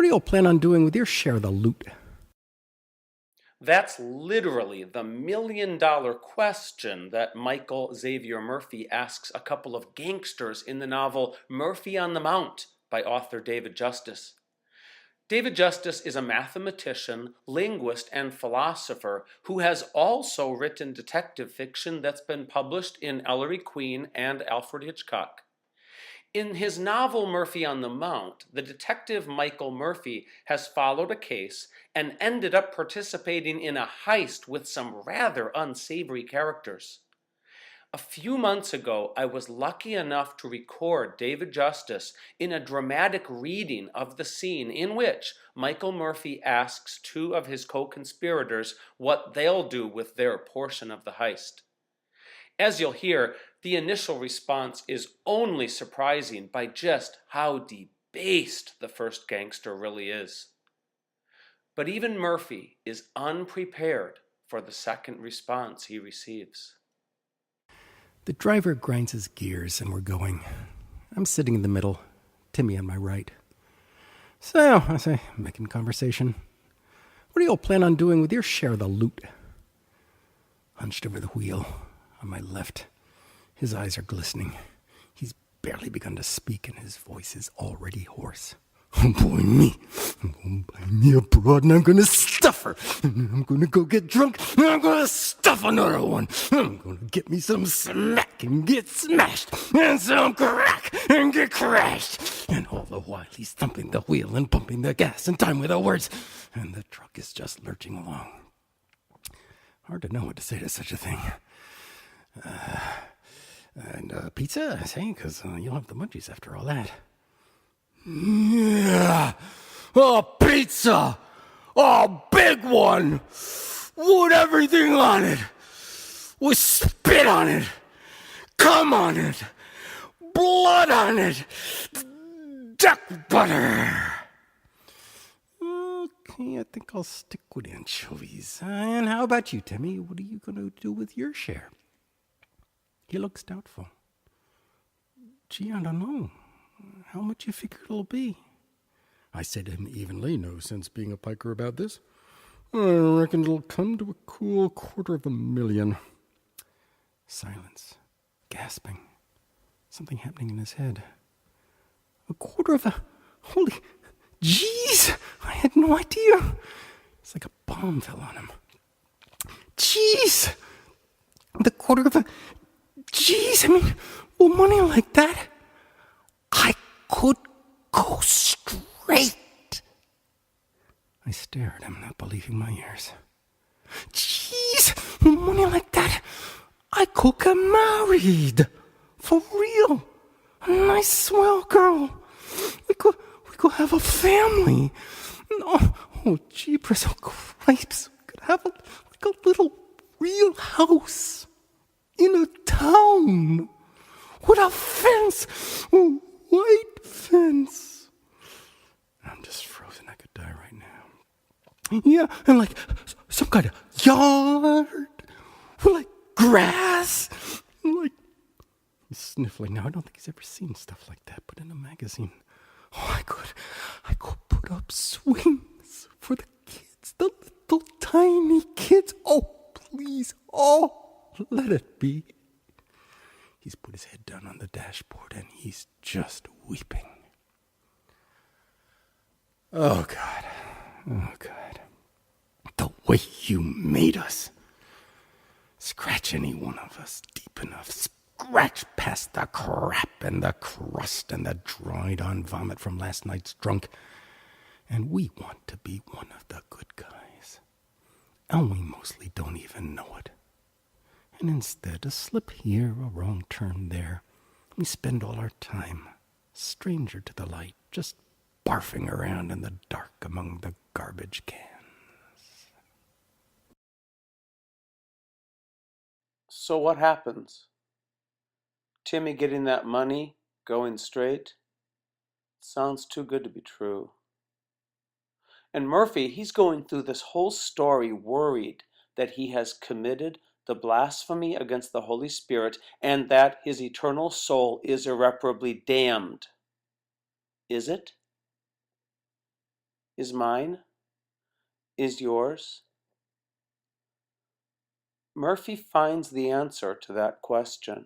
What do you all plan on doing with your share of the loot? That's literally the million-dollar question that Michael Xavier Murphy asks a couple of gangsters in the novel Murphy on the Mount by author David Justice. David Justice is a mathematician, linguist, and philosopher who has also written detective fiction that's been published in Ellery Queen and Alfred Hitchcock. In his novel Murphy on the Mount, the detective Michael Murphy has followed a case and ended up participating in a heist with some rather unsavory characters. A few months ago, I was lucky enough to record David Justice in a dramatic reading of the scene in which Michael Murphy asks two of his co-conspirators what they'll do with their portion of the heist. As you'll hear, the initial response is only surprising by just how debased the first gangster really is. But even Murphy is unprepared for the second response he receives. The driver grinds his gears and we're going. I'm sitting in the middle, Timmy on my right. So, I say, making conversation. What do you all plan on doing with your share of the loot? Hunched over the wheel, on my left. His eyes are glistening. He's barely begun to speak and his voice is already hoarse. Oh boy, me. I'm going to buy me a broad and I'm going to stuff her. And I'm going to go get drunk and I'm going to stuff another one. I'm going to get me some smack and get smashed. And some crack and get crashed. And all the while he's thumping the wheel and pumping the gas in time with the words. And the truck is just lurching along. Hard to know what to say to such a thing. Pizza, I say, because you'll have the munchies after all that. Yeah, a pizza, a big one, with everything on it, with spit on it, cum on it, blood on it, duck butter. Okay, I think I'll stick with anchovies. And how about you, Timmy? What are you going to do with your share? He looks doubtful. Gee, I don't know. How much you figure it'll be? I say to him evenly, no sense being a piker about this. I reckon it'll come to a cool $250,000. Silence. Gasping. Something happening in his head. Holy... Jeez! I had no idea. It's like a bomb fell on him. Jeez! Jeez, I mean, with money like that, I could go straight. I stare at him, not believing my ears. Jeez, with money like that, I could get married. For real. A nice, swell girl. We could have a family. Oh, jeepers, oh, cripes. We could have a little real house in a town with a fence, a white fence. I'm just frozen. I could die right now. Yeah, and like some kind of yard with like grass. And like, he's sniffling now. I don't think he's ever seen stuff like that, but in a magazine. Oh, I could put up swings for the kids, the little tiny kids. Oh, please. Oh, let it be. He's put his head down on the dashboard and he's just weeping. Oh, God. Oh, God. The way you made us. Scratch any one of us deep enough. Scratch past the crap and the crust and the dried-on vomit from last night's drunk. And we want to be one of the good guys. And we mostly don't even know it. And instead, a slip here, a wrong turn there, we spend all our time, stranger to the light, just barfing around in the dark among the garbage cans. So what happens? Timmy getting that money, going straight? Sounds too good to be true. And Murphy, he's going through this whole story worried that he has committed the blasphemy against the Holy Spirit and that his eternal soul is irreparably damned. Is it? is mine, is yours? Murphy finds the answer to that question.